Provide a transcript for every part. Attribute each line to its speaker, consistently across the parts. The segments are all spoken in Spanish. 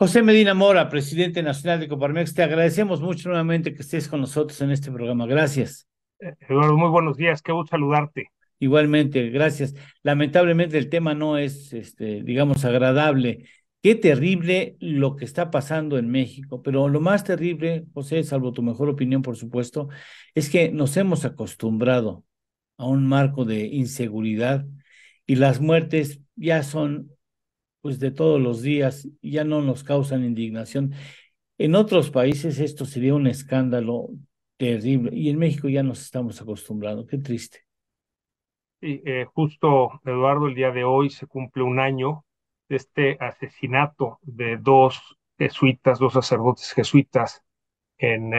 Speaker 1: José Medina Mora, presidente nacional de Coparmex, te agradecemos mucho nuevamente que estés con nosotros en este programa. Gracias.
Speaker 2: Eduardo, muy buenos días, qué gusto saludarte.
Speaker 1: Igualmente, gracias. Lamentablemente el tema no es, digamos, agradable. Qué terrible lo que está pasando en México, pero lo más terrible, José, salvo tu mejor opinión, por supuesto, es que nos hemos acostumbrado a un marco de inseguridad y las muertes ya son, pues, de todos los días, y ya no nos causan indignación. En otros países esto sería un escándalo terrible y en México ya nos estamos acostumbrando. Qué triste.
Speaker 2: Y justo, Eduardo, el día de hoy se cumple un año de este asesinato de dos jesuitas, dos sacerdotes jesuitas en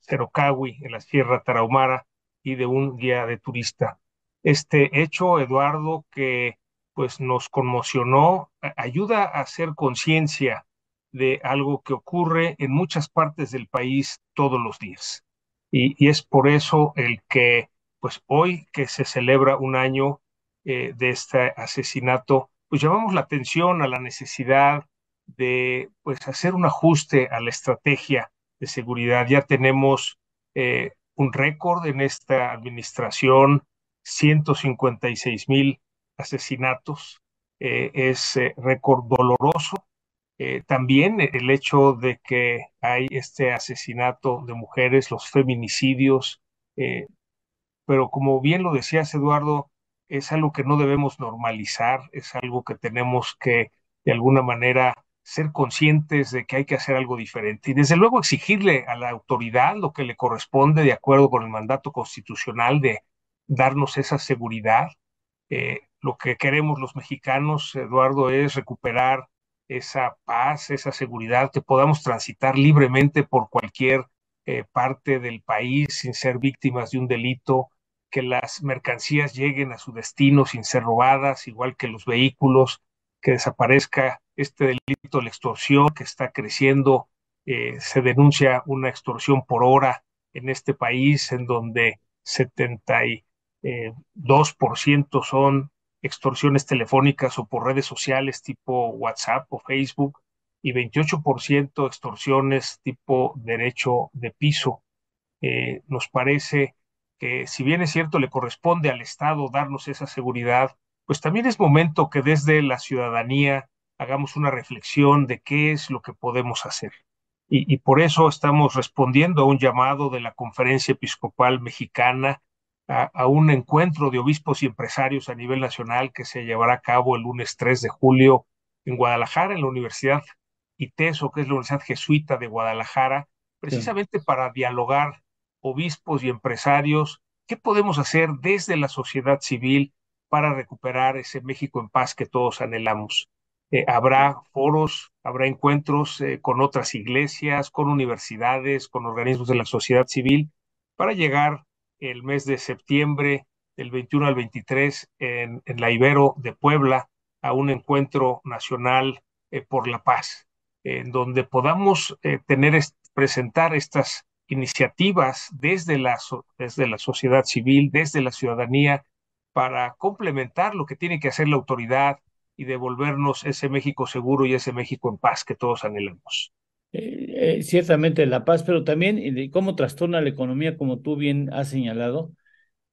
Speaker 2: Cerocahui, en la Sierra Tarahumara, y de un guía de turista. Este hecho, Eduardo, que pues nos conmocionó, ayuda a hacer conciencia de algo que ocurre en muchas partes del país todos los días. Y es por eso el que, pues hoy que se celebra un año de este asesinato, pues llamamos la atención a la necesidad de pues hacer un ajuste a la estrategia de seguridad. Ya tenemos un récord en esta administración, 156,000 asesinatos. Es récord doloroso. También el hecho de que hay este asesinato de mujeres, los feminicidios, eh, pero como bien lo decías, Eduardo, es algo que no debemos normalizar, es algo que tenemos que, de alguna manera, ser conscientes de que hay que hacer algo diferente y desde luego exigirle a la autoridad lo que le corresponde de acuerdo con el mandato constitucional de darnos esa seguridad. Lo que queremos los mexicanos, Eduardo, es recuperar esa paz, esa seguridad, que podamos transitar libremente por cualquier parte del país sin ser víctimas de un delito, que las mercancías lleguen a su destino sin ser robadas, igual que los vehículos, que desaparezca este delito de la extorsión que está creciendo. Se denuncia una extorsión por hora en este país, en donde 72% son extorsiones telefónicas o por redes sociales tipo WhatsApp o Facebook, y 28% extorsiones tipo derecho de piso. Nos parece que si bien es cierto le corresponde al Estado darnos esa seguridad, pues también es momento que desde la ciudadanía hagamos una reflexión de qué es lo que podemos hacer. Y por eso estamos respondiendo a un llamado de la Conferencia Episcopal Mexicana, a un encuentro de obispos y empresarios a nivel nacional que se llevará a cabo el lunes 3 de julio en Guadalajara, en la Universidad ITESO, que es la Universidad Jesuita de Guadalajara,
Speaker 1: Sí.
Speaker 2: precisamente para dialogar obispos y empresarios, qué podemos hacer desde la sociedad civil para recuperar ese México en paz que todos anhelamos. Habrá foros, habrá encuentros con otras iglesias, con universidades, con organismos de la sociedad civil, para llegar el mes de septiembre, del 21 al 23, en la Ibero de Puebla, a un encuentro nacional por la paz, en donde podamos presentar estas iniciativas desde la sociedad civil, desde la ciudadanía, para complementar lo que tiene que hacer la autoridad y devolvernos ese México seguro y ese México en paz que todos anhelamos.
Speaker 1: Ciertamente la paz, pero también de cómo trastorna la economía, como tú bien has señalado.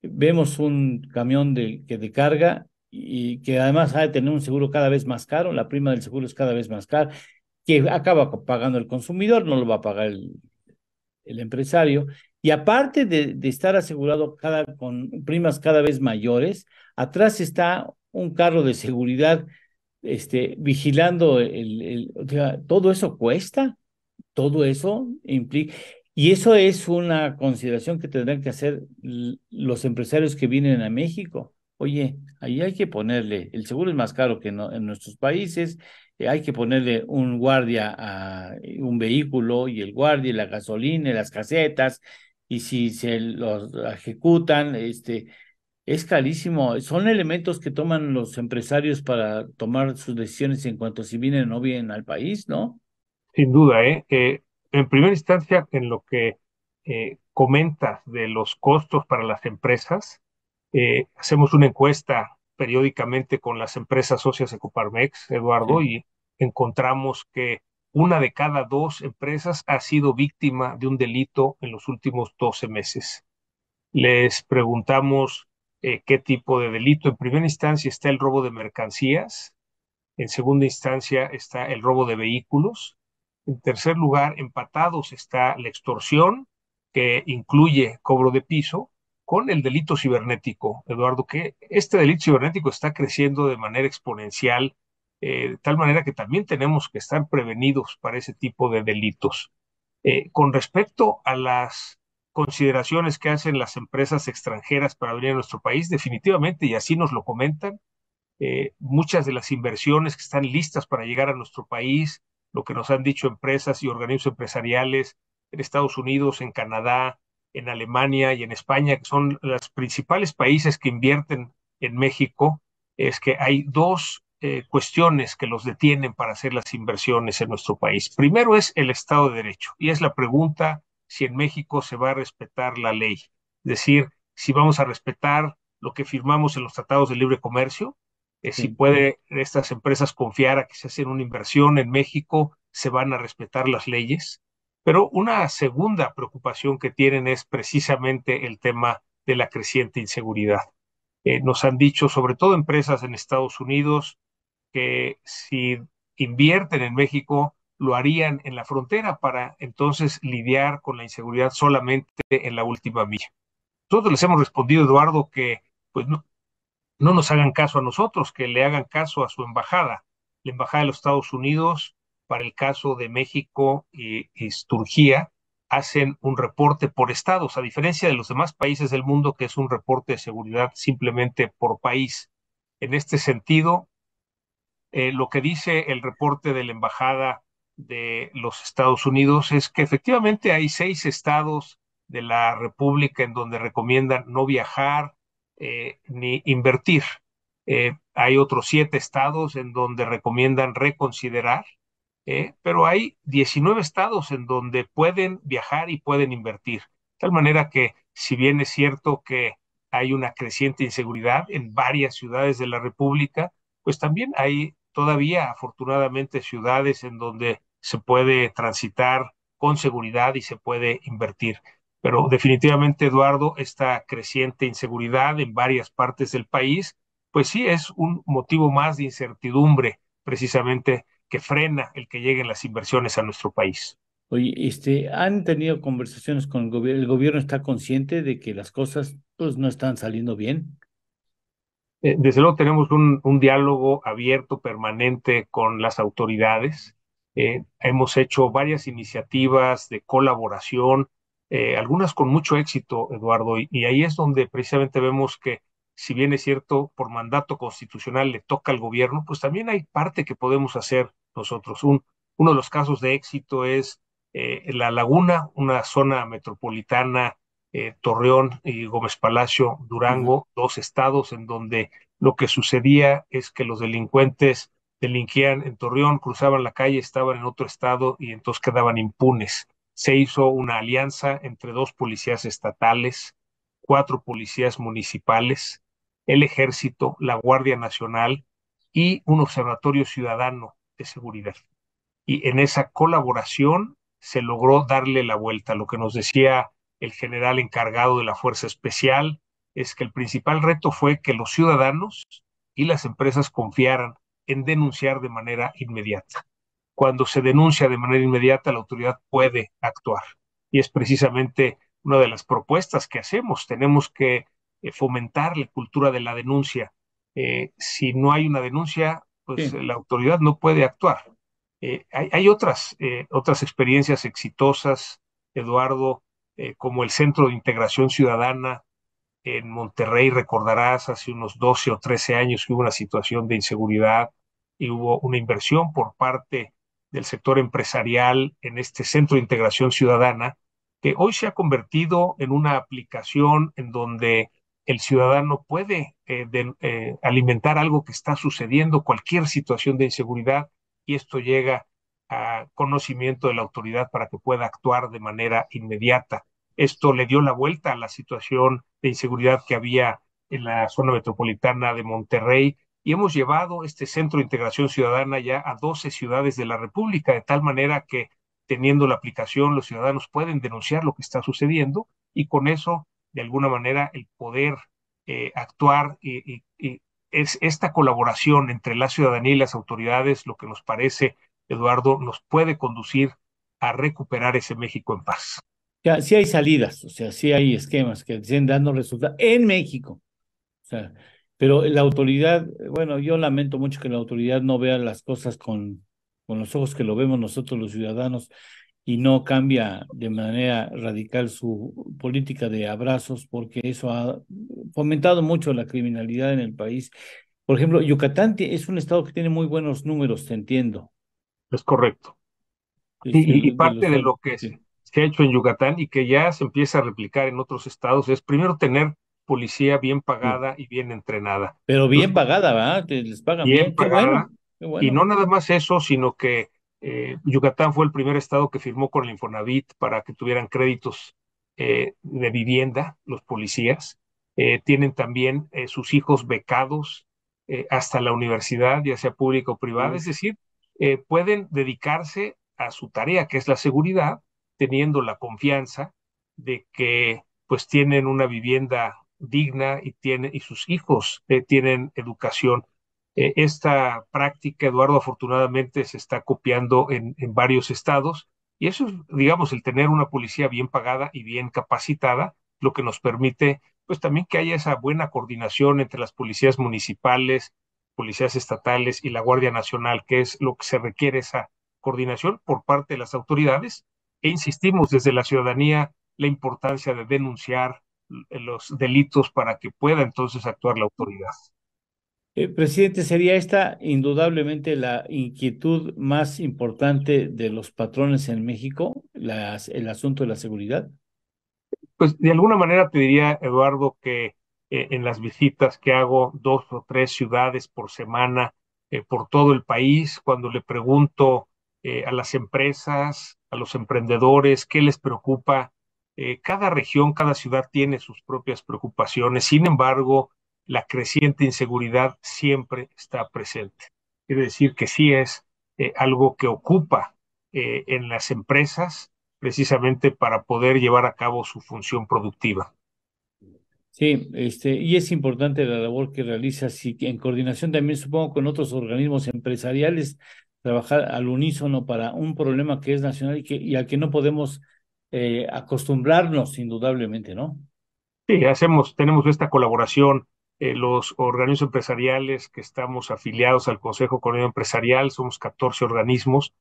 Speaker 1: Vemos un camión que de carga y que además ha de tener un seguro cada vez más caro, la prima del seguro es cada vez más cara, que acaba pagando el consumidor, no lo va a pagar el empresario. Y aparte de estar asegurado con primas cada vez mayores, atrás está un carro de seguridad vigilando o sea, todo eso cuesta, todo eso implica, y eso es una consideración que tendrán que hacer los empresarios que vienen a México. Oye, ahí hay que ponerle, el seguro es más caro que en nuestros países, hay que ponerle un guardia a un vehículo y el guardia y la gasolina y las casetas, y si se los ejecutan, es carísimo. Son elementos que toman los empresarios para tomar sus decisiones en cuanto a si vienen o no vienen al país, ¿no?
Speaker 2: Sin duda, en primera instancia, en lo que comentas de los costos para las empresas, hacemos una encuesta periódicamente con las empresas socias de Coparmex, Eduardo,
Speaker 1: Sí.
Speaker 2: y encontramos que una de cada dos empresas ha sido víctima de un delito en los últimos 12 meses. Les preguntamos qué tipo de delito. En primera instancia está el robo de mercancías, en segunda instancia está el robo de vehículos, en tercer lugar, empatados, está la extorsión, que incluye cobro de piso, con el delito cibernético, Eduardo, que este delito cibernético está creciendo de manera exponencial, de tal manera que también tenemos que estar prevenidos para ese tipo de delitos. Con respecto a las consideraciones que hacen las empresas extranjeras para venir a nuestro país, definitivamente, y así nos lo comentan, muchas de las inversiones que están listas para llegar a nuestro país, lo que nos han dicho empresas y organismos empresariales en Estados Unidos, en Canadá, en Alemania y en España, que son los principales países que invierten en México, es que hay dos cuestiones que los detienen para hacer las inversiones en nuestro país. Primero es el Estado de Derecho, y es la pregunta si en México se va a respetar la ley, es decir, si vamos a respetar lo que firmamos en los tratados de libre comercio, si
Speaker 1: Sí.
Speaker 2: puede estas empresas confiar a que se hacen una inversión en México, se van a respetar las leyes. Pero una segunda preocupación que tienen es precisamente el tema de la creciente inseguridad. Nos han dicho, sobre todo empresas en Estados Unidos, que si invierten en México, lo harían en la frontera para entonces lidiar con la inseguridad solamente en la última milla. Nosotros les hemos respondido, Eduardo, que pues no nos hagan caso a nosotros, que le hagan caso a su embajada. La embajada de los Estados Unidos, para el caso de México y Turquía, hacen un reporte por estados, a diferencia de los demás países del mundo, que es un reporte de seguridad simplemente por país. En este sentido, lo que dice el reporte de la embajada de los Estados Unidos es que efectivamente hay 6 estados de la República en donde recomiendan no viajar ni invertir. Hay otros 7 estados en donde recomiendan reconsiderar, pero hay 19 estados en donde pueden viajar y pueden invertir. De tal manera que, si bien es cierto que hay una creciente inseguridad en varias ciudades de la República, pues también hay todavía, afortunadamente, ciudades en donde se puede transitar con seguridad y se puede invertir. Pero definitivamente, Eduardo, esta creciente inseguridad en varias partes del país, pues sí es un motivo más de incertidumbre, precisamente, que frena el que lleguen las inversiones a nuestro país.
Speaker 1: Oye, ¿han tenido conversaciones con el gobierno? ¿El gobierno está consciente de que las cosas pues no están saliendo bien?
Speaker 2: Desde luego tenemos un diálogo abierto, permanente con las autoridades. Hemos hecho varias iniciativas de colaboración, algunas con mucho éxito, Eduardo, y ahí es donde precisamente vemos que, si bien es cierto, por mandato constitucional le toca al gobierno, pues también hay parte que podemos hacer nosotros. Uno de los casos de éxito es La Laguna, una zona metropolitana, Torreón y Gómez Palacio,
Speaker 1: Ajá.
Speaker 2: Durango, 2 estados en donde lo que sucedía es que los delincuentes delinquían en Torreón, cruzaban la calle, estaban en otro estado y entonces quedaban impunes. Se hizo una alianza entre 2 policías estatales, 4 policías municipales, el Ejército, la Guardia Nacional y un observatorio ciudadano de seguridad. Y en esa colaboración se logró darle la vuelta. Lo que nos decía el general encargado de la Fuerza Especial es que el principal reto fue que los ciudadanos y las empresas confiaran en denunciar de manera inmediata. Cuando se denuncia de manera inmediata, la autoridad puede actuar. Y es precisamente una de las propuestas que hacemos. Tenemos que fomentar la cultura de la denuncia. Si no hay una denuncia, pues
Speaker 1: Sí,
Speaker 2: la autoridad no puede actuar. Hay otras experiencias exitosas, Eduardo, como el Centro de Integración Ciudadana en Monterrey. Recordarás, hace unos 12 o 13 años que hubo una situación de inseguridad y hubo una inversión por parte del sector empresarial en este Centro de Integración Ciudadana, que hoy se ha convertido en una aplicación en donde el ciudadano puede alimentar algo que está sucediendo, cualquier situación de inseguridad, y esto llega a conocimiento de la autoridad para que pueda actuar de manera inmediata. Esto le dio la vuelta a la situación de inseguridad que había en la zona metropolitana de Monterrey, y hemos llevado este Centro de Integración Ciudadana ya a 12 ciudades de la República, de tal manera que teniendo la aplicación los ciudadanos pueden denunciar lo que está sucediendo y con eso, de alguna manera, el poder actuar y es esta colaboración entre la ciudadanía y las autoridades lo que nos parece, Eduardo, nos puede conducir a recuperar ese México en paz.
Speaker 1: Ya, sí hay salidas, o sea, sí hay esquemas que estén dando resultados en México. O sea, pero la autoridad, bueno, yo lamento mucho que la autoridad no vea las cosas con los ojos que lo vemos nosotros los ciudadanos y no cambia de manera radical su política de abrazos, porque eso ha fomentado mucho la criminalidad en el país. Por ejemplo, Yucatán es un estado que tiene muy buenos números, te entiendo,
Speaker 2: Es correcto. Y
Speaker 1: de
Speaker 2: parte
Speaker 1: los
Speaker 2: de
Speaker 1: cuales,
Speaker 2: lo que
Speaker 1: sí.
Speaker 2: se ha hecho en Yucatán y que ya se empieza a replicar en otros estados es primero tener policía bien
Speaker 1: Sí.
Speaker 2: pagada y bien entrenada.
Speaker 1: Pero
Speaker 2: Los
Speaker 1: bien pagada, ¿verdad? Les pagan
Speaker 2: bien
Speaker 1: bien,
Speaker 2: pagada,
Speaker 1: qué
Speaker 2: y no
Speaker 1: bueno.
Speaker 2: nada más eso, sino que Yucatán fue el primer estado que firmó con el Infonavit para que tuvieran créditos de vivienda, los policías. Tienen también sus hijos becados hasta la universidad, ya sea pública o privada, es
Speaker 1: Uf.
Speaker 2: decir, pueden dedicarse a su tarea, que es la seguridad, teniendo la confianza de que pues tienen una vivienda digna y sus hijos tienen educación. Esta práctica, Eduardo, afortunadamente se está copiando en varios estados y eso es, digamos, el tener una policía bien pagada y bien capacitada, lo que nos permite, pues también que haya esa buena coordinación entre las policías municipales, policías estatales y la Guardia Nacional, que es lo que se requiere esa coordinación por parte de las autoridades. E insistimos desde la ciudadanía la importancia de denunciar los delitos para que pueda entonces actuar la autoridad.
Speaker 1: Presidente, ¿sería esta indudablemente la inquietud más importante de los patrones en México, el asunto de la seguridad?
Speaker 2: Pues de alguna manera te diría, Eduardo, que en las visitas que hago 2 o 3 ciudades por semana por todo el país, cuando le pregunto a las empresas, a los emprendedores, qué les preocupa, cada región, cada ciudad tiene sus propias preocupaciones. Sin embargo, la creciente inseguridad siempre está presente. Quiere decir que sí es algo que ocupa en las empresas precisamente para poder llevar a cabo su función productiva.
Speaker 1: Sí, y es importante la labor que realizas y que en coordinación también supongo con otros organismos empresariales, trabajar al unísono para un problema que es nacional y al que no podemos acostumbrarnos indudablemente, ¿no?
Speaker 2: Sí, tenemos esta colaboración, los organismos empresariales que estamos afiliados al Consejo Coordinador Empresarial, somos 14 organismos,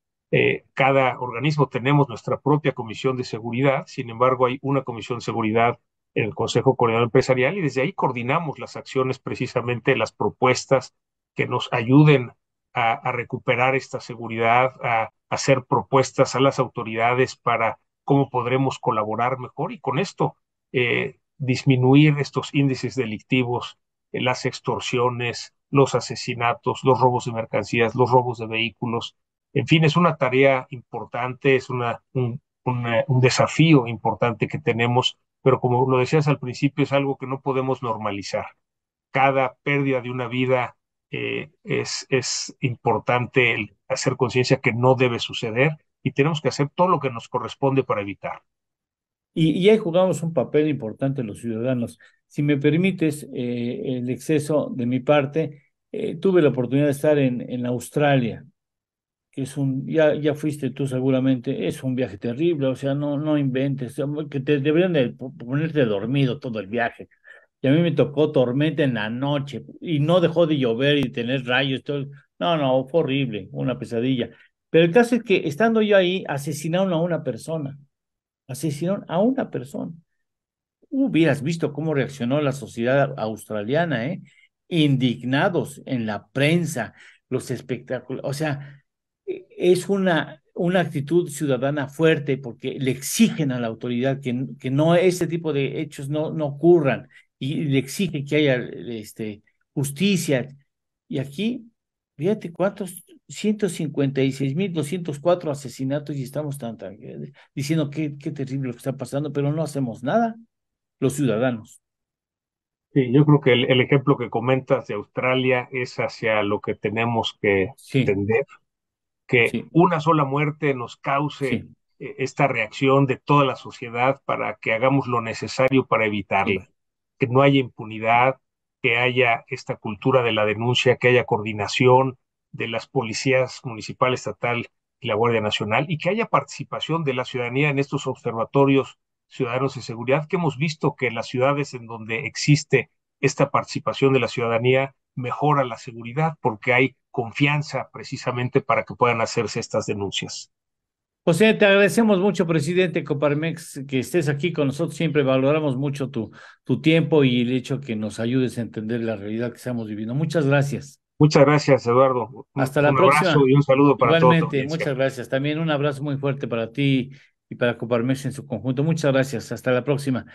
Speaker 2: cada organismo tenemos nuestra propia comisión de seguridad, sin embargo hay una comisión de seguridad en el Consejo Coordinador Empresarial y desde ahí coordinamos las acciones, precisamente las propuestas que nos ayuden a recuperar esta seguridad, a hacer propuestas a las autoridades para cómo podremos colaborar mejor y con esto disminuir estos índices delictivos, las extorsiones, los asesinatos, los robos de mercancías, los robos de vehículos. En fin, es una tarea importante, es un desafío importante que tenemos, pero como lo decías al principio, es algo que no podemos normalizar. Cada pérdida de una vida es importante el hacer conciencia que no debe suceder y tenemos que hacer todo lo que nos corresponde para evitar.
Speaker 1: Y ahí jugamos un papel importante los ciudadanos. Si me permites el exceso de mi parte, tuve la oportunidad de estar en Australia, que ya fuiste tú seguramente, es un viaje terrible, o sea, no inventes, que te deberían de ponerte dormido todo el viaje. Y a mí me tocó tormenta en la noche y no dejó de llover y tener rayos, todo. No, fue horrible, una pesadilla. Pero el caso es que estando yo ahí, asesinaron a una persona. Hubieras visto cómo reaccionó la sociedad australiana, ¿eh? Indignados en la prensa, los espectáculos. O sea, es una actitud ciudadana fuerte porque le exigen a la autoridad que no ese tipo de hechos no ocurran y le exige que haya justicia. Y aquí, fíjate cuántos, 156.204 asesinatos y estamos tan diciendo qué terrible lo que está pasando, pero no hacemos nada los ciudadanos.
Speaker 2: Sí, yo creo que el ejemplo que comentas de Australia es hacia lo que tenemos que
Speaker 1: Sí,
Speaker 2: tender, que
Speaker 1: sí,
Speaker 2: una sola muerte nos cause
Speaker 1: sí,
Speaker 2: esta reacción de toda la sociedad para que hagamos lo necesario para
Speaker 1: sí.
Speaker 2: evitarla, que no haya impunidad, que haya esta cultura de la denuncia, que haya coordinación de las policías municipal, estatal y la Guardia Nacional, y que haya participación de la ciudadanía en estos observatorios ciudadanos de seguridad, que hemos visto que en las ciudades en donde existe esta participación de la ciudadanía mejora la seguridad porque hay confianza precisamente para que puedan hacerse estas denuncias.
Speaker 1: José, te agradecemos mucho, presidente Coparmex, que estés aquí con nosotros. Siempre valoramos mucho tu tiempo y el hecho que nos ayudes a entender la realidad que estamos viviendo. Muchas gracias.
Speaker 2: Muchas gracias, Eduardo.
Speaker 1: Hasta la
Speaker 2: Un abrazo
Speaker 1: próxima.
Speaker 2: y un saludo para toda tu
Speaker 1: Igualmente,
Speaker 2: audiencia.
Speaker 1: muchas gracias. También un abrazo muy fuerte para ti y para Coparmex en su conjunto. Muchas gracias. Hasta la próxima.